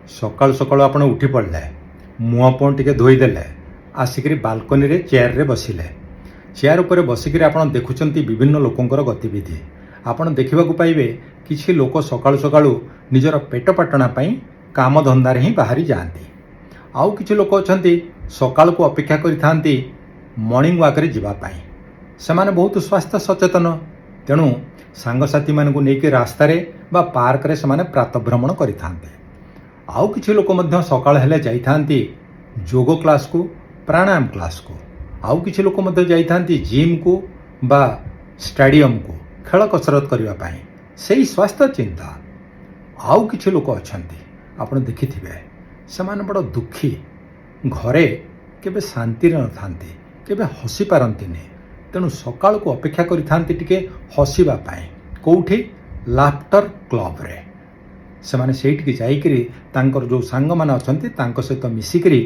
ସକାଳୁ ସକାଳୁ ଆପଣ ଉଠି ପଡ଼ିଲେ, ମୁହଁ ଫୁହଁ ଟିକେ ଧୋଇଦେଲେ, ଆସିକରି ବାଲକୋନିରେ ଚେୟାରରେ ବସିଲେ। ଚେୟାର ଉପରେ ବସିକରି ଆପଣ ଦେଖୁଛନ୍ତି ବିଭିନ୍ନ ଲୋକଙ୍କର ଗତିବିଧି। ଆପଣ ଦେଖିବାକୁ ପାଇବେ କିଛି ଲୋକ ସକାଳୁ ସକାଳୁ ନିଜର ପେଟ ପାଟଣା ପାଇଁ କାମଧନ୍ଦାରେ ହିଁ ବାହାରି ଯାଆନ୍ତି। ଆଉ କିଛି ଲୋକ ଅଛନ୍ତି ସକାଳକୁ ଅପେକ୍ଷା କରିଥାନ୍ତି ମର୍ଣ୍ଣିଂ ୱାକ୍ରେ ଯିବା ପାଇଁ। ସେମାନେ ବହୁତ ସ୍ୱାସ୍ଥ୍ୟ ସଚେତନ, ତେଣୁ ସାଙ୍ଗସାଥିମାନଙ୍କୁ ନେଇକି ରାସ୍ତାରେ ବା ପାର୍କରେ ସେମାନେ ପ୍ରାତଃଭ୍ରମଣ କରିଥାନ୍ତି। ଆଉ କିଛି ଲୋକ ମଧ୍ୟ ସକାଳ ହେଲେ ଯାଇଥାନ୍ତି ଯୋଗ କ୍ଲାସ୍କୁ, ପ୍ରାଣାୟାମ କ୍ଲାସ୍କୁ। ଆଉ କିଛି ଲୋକ ମଧ୍ୟ ଯାଇଥାନ୍ତି ଜିମ୍କୁ ବା ଷ୍ଟାଡିୟମକୁ ଖେଳ କସରତ କରିବା ପାଇଁ, ସେଇ ସ୍ୱାସ୍ଥ୍ୟ ଚିନ୍ତା। ଆଉ କିଛି ଲୋକ ଅଛନ୍ତି ଆପଣ ଦେଖିଥିବେ, ସେମାନେ ବଡ଼ ଦୁଃଖୀ, ଘରେ କେବେ ଶାନ୍ତିରେ ନଥାନ୍ତି, କେବେ ହସି ପାରନ୍ତିନି, ତେଣୁ ସକାଳକୁ ଅପେକ୍ଷା କରିଥାନ୍ତି ଟିକେ ହସିବା ପାଇଁ। କେଉଁଠି? ଲାଫ୍ଟର କ୍ଲବରେ। ସେମାନେ ସେଇଠିକି ଯାଇକରି ତାଙ୍କର ଯେଉଁ ସାଙ୍ଗମାନେ ଅଛନ୍ତି ତାଙ୍କ ସହିତ ମିଶିକରି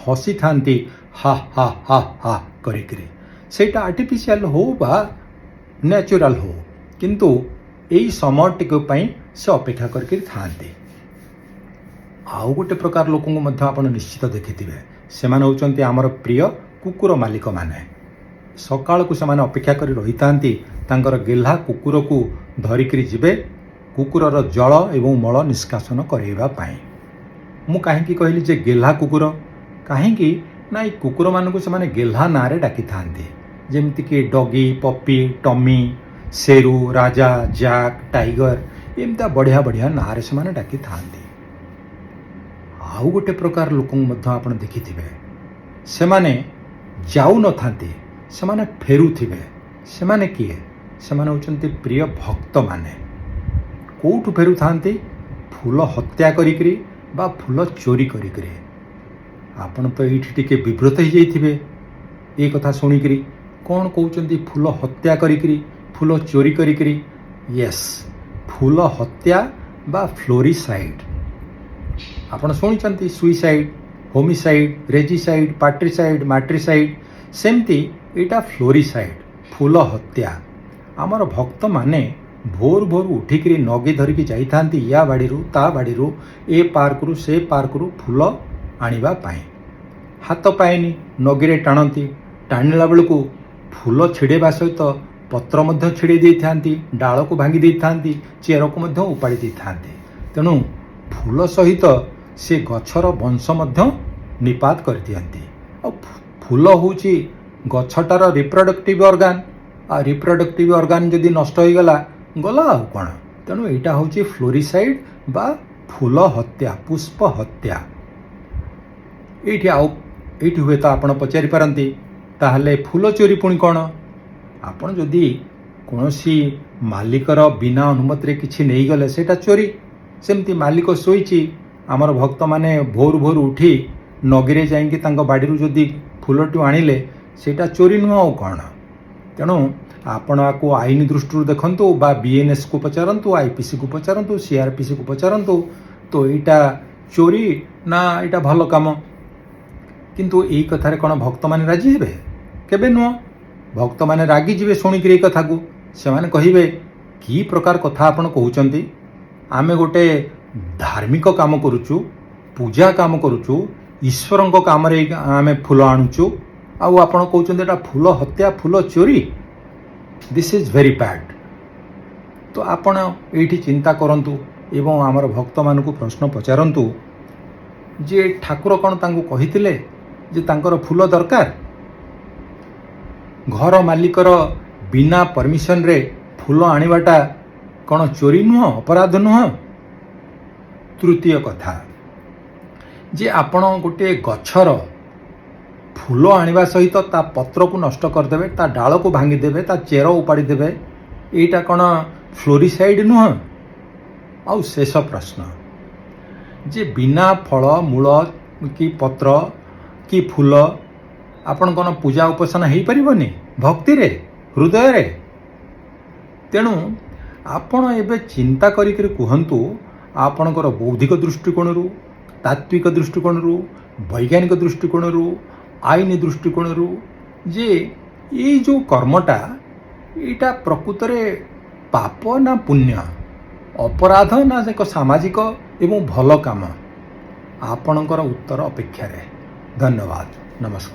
ହସିଥାନ୍ତି, ହା ହା ହା ହା କରିକିରି। ସେଇଟା ଆର୍ଟିଫିସିଆଲ ହଉ ବା ନ୍ୟାଚୁରାଲ ହଉ, କିନ୍ତୁ ଏଇ ସମୟଟିକ ପାଇଁ ସେ ଅପେକ୍ଷା କରିକି ଥାଆନ୍ତି। ଆଉ ଗୋଟେ ପ୍ରକାର ଲୋକଙ୍କୁ ମଧ୍ୟ ଆପଣ ନିଶ୍ଚିତ ଦେଖିଥିବେ, ସେମାନେ ହେଉଛନ୍ତି ଆମର ପ୍ରିୟ କୁକୁର ମାଲିକମାନେ। ସକାଳକୁ ସେମାନେ ଅପେକ୍ଷା କରି ରହିଥାନ୍ତି ତାଙ୍କର ଗେହ୍ଲା କୁକୁରକୁ ଧରିକିରି ଯିବେ କୁକୁରର ଜଳ ଏବଂ ମଳ ନିଷ୍କାସନ କରାଇବା ପାଇଁ। ମୁଁ କାହିଁକି କହିଲି ଯେ ଗେହ୍ଲା କୁକୁର? କାହିଁକି ନା ଏଇ କୁକୁରମାନଙ୍କୁ ସେମାନେ ଗେହ୍ଲା ନାଁରେ ଡାକିଥାନ୍ତି, ଯେମିତିକି ଡଗି, ପପି, ଟମି, ସେରୁ, ରାଜା, ଜ୍ୟାକ୍, ଟାଇଗର, ଏମିତିଆ ବଢ଼ିଆ ବଢ଼ିଆ ନାଁରେ ସେମାନେ ଡାକିଥାନ୍ତି। ଆଉ ଗୋଟେ ପ୍ରକାର ଲୋକଙ୍କୁ ମଧ୍ୟ ଆପଣ ଦେଖିଥିବେ, ସେମାନେ ଯାଉନଥାନ୍ତି, ସେମାନେ ଫେରୁଥିବେ। ସେମାନେ କିଏ? ସେମାନେ ହେଉଛନ୍ତି ପ୍ରିୟ ଭକ୍ତମାନେ। କେଉଁଠୁ ଫେରୁଥାନ୍ତି? ଫୁଲ ହତ୍ୟା କରିକିରି ବା ଫୁଲ ଚୋରି କରିକିରି। ଆପଣ ତ ଏଇଠି ଟିକେ ବିବ୍ରତ ହେଇଯାଇଥିବେ ଏ କଥା ଶୁଣିକିରି। କ'ଣ କହୁଛନ୍ତି? ଫୁଲ ହତ୍ୟା କରିକିରି, ଫୁଲ ଚୋରି କରିକିରି? ୟେସ୍, ଫୁଲ ହତ୍ୟା ବା ଫ୍ଲୋରିସାଇଡ୍। ଆପଣ ଶୁଣିଛନ୍ତି ସୁଇସାଇଡ୍, ହୋମିସାଇଡ୍, ରେଜିସାଇଡ୍, ପାଟ୍ରିସାଇଡ୍, ମାଟ୍ରିସାଇଡ୍। ସେମିତି ଏଇଟା ଫ୍ଲୋରିସାଇଡ୍, ଫୁଲ ହତ୍ୟା। ଆମର ଭକ୍ତମାନେ ଭୋରୁ ଭୋରୁ ଉଠିକିରି ନଗି ଧରିକି ଯାଇଥାନ୍ତି ୟା ବାଡ଼ିରୁ ତା ବାଡ଼ିରୁ, ଏ ପାର୍କରୁ ସେ ପାର୍କରୁ ଫୁଲ ଆଣିବା ପାଇଁ। ହାତ ପାଏନି, ନଗିରେ ଟାଣନ୍ତି। ଟାଣିଲା ବେଳକୁ ଫୁଲ ଛିଡ଼େଇବା ସହିତ ପତ୍ର ମଧ୍ୟ ଛିଡ଼େଇ ଦେଇଥାନ୍ତି, ଡାଳକୁ ଭାଙ୍ଗି ଦେଇଥାନ୍ତି, ଚେରକୁ ମଧ୍ୟ ଉପାଡ଼ି ଦେଇଥାନ୍ତି। ତେଣୁ ଫୁଲ ସହିତ ସେ ଗଛର ବଂଶ ମଧ୍ୟ ନିପାତ କରିଦିଅନ୍ତି। ଆଉ ଫୁଲ ହେଉଛି ଗଛଟାର ରିପ୍ରଡକ୍ଟିଭ୍ ଅର୍ଗାନ। ଆଉ ରିପ୍ରଡକ୍ଟିଭ୍ ଅର୍ଗାନ ଯଦି ନଷ୍ଟ ହୋଇଗଲା, ଗଲା ଆଉ କ'ଣ। ତେଣୁ ଏଇଟା ହେଉଛି ଫ୍ଲୋରିସାଇଡ୍ ବା ଫୁଲ ହତ୍ୟା, ପୁଷ୍ପ ହତ୍ୟା। ଏଇଠି ହୁଏତ ଆପଣ ପଚାରି ପାରନ୍ତି, ତାହେଲେ ଫୁଲ ଚୋରି ପୁଣି କ'ଣ? ଆପଣ ଯଦି କୌଣସି ମାଲିକର ବିନା ଅନୁମତିରେ କିଛି ନେଇଗଲେ ସେଇଟା ଚୋରି। ସେମିତି ମାଲିକ ଶୋଇଛି, ଆମର ଭକ୍ତମାନେ ଭୋରୁ ଭୋରୁ ଉଠି ନଗିରେ ଯାଇକି ତାଙ୍କ ବାଡ଼ିରୁ ଯଦି ଫୁଲଟି ଆଣିଲେ, ସେଇଟା ଚୋରି ନୁହଁ ଆଉ କ'ଣ। ତେଣୁ ଆପଣ ଆକୁ ଆଇନ ଦୃଷ୍ଟିରୁ ଦେଖନ୍ତୁ ବା ବିଏନ୍ଏସ୍କୁ ପଚାରନ୍ତୁ, ଆଇପିସିକୁ ପଚାରନ୍ତୁ, ସିଆର୍ପିସିକୁ ପଚାରନ୍ତୁ, ତ ଏଇଟା ଚୋରି ନା ଏଇଟା ଭଲ କାମ? କିନ୍ତୁ ଏଇ କଥାରେ କ'ଣ ଭକ୍ତମାନେ ରାଜି ହେବେ? କେବେ ନୁହଁ। ଭକ୍ତମାନେ ରାଗିଯିବେ ଶୁଣିକିରି ଏଇ କଥାକୁ। ସେମାନେ କହିବେ, କି ପ୍ରକାର କଥା ଆପଣ କହୁଛନ୍ତି? ଆମେ ଗୋଟେ ଧାର୍ମିକ କାମ କରୁଛୁ, ପୂଜା କାମ କରୁଛୁ, ଈଶ୍ୱରଙ୍କ କାମରେ ଆମେ ଫୁଲ ଆଣୁଛୁ, ଆଉ ଆପଣ କହୁଛନ୍ତି ଏଇଟା ଫୁଲ ହତ୍ୟା, ଫୁଲ ଚୋରି? This is very bad. ତ ଆପଣ ଏଇଠି ଚିନ୍ତା କରନ୍ତୁ ଏବଂ ଆମର ଭକ୍ତମାନଙ୍କୁ ପ୍ରଶ୍ନ ପଚାରନ୍ତୁ ଯେ ଠାକୁର କ'ଣ ତାଙ୍କୁ କହିଥିଲେ ଯେ ତାଙ୍କର ଫୁଲ ଦରକାର? ଘର ମାଲିକର ବିନା ପରମିଶନରେ ଫୁଲ ଆଣିବାଟା କ'ଣ ଚୋରି ନୁହଁ, ଅପରାଧ ନୁହଁ? ତୃତୀୟ କଥା, ଯେ ଆପଣ ଗୋଟିଏ ଗଛର ଫୁଲ ଆଣିବା ସହିତ ତା ପତ୍ରକୁ ନଷ୍ଟ କରିଦେବେ, ତା ଡାଳକୁ ଭାଙ୍ଗିଦେବେ, ତା ଚେର ଉପାଡ଼ିଦେବେ, ଏଇଟା କ'ଣ ଫ୍ଲୋରିସାଇଡ୍ ନୁହଁ? ଆଉ ଶେଷ ପ୍ରଶ୍ନ, ଯେ ବିନା ଫଳ, ମୂଳ କି ପତ୍ର କି ଫୁଲ ଆପଣ କ'ଣ ପୂଜା ଉପାସନା ହେଇପାରିବନି ଭକ୍ତିରେ, ହୃଦୟରେ? ତେଣୁ ଆପଣ ଏବେ ଚିନ୍ତା କରିକିରି କୁହନ୍ତୁ, ଆପଣଙ୍କର ବୌଦ୍ଧିକ ଦୃଷ୍ଟିକୋଣରୁ, ତାତ୍ତ୍ୱିକ ଦୃଷ୍ଟିକୋଣରୁ, ବୈଜ୍ଞାନିକ ଦୃଷ୍ଟିକୋଣରୁ, ଆଇନ ଦୃଷ୍ଟିକୋଣରୁ, ଯେ ଏଇ ଯେଉଁ କର୍ମଟା ଏଇଟା ପ୍ରକୃତରେ ପାପ ନା ପୁଣ୍ୟ, ଅପରାଧ ନା ଏକ ସାମାଜିକ ଏବଂ ଭଲ କାମ? ଆପଣଙ୍କର ଉତ୍ତର ଅପେକ୍ଷାରେ। ଧନ୍ୟବାଦ, ନମସ୍କାର।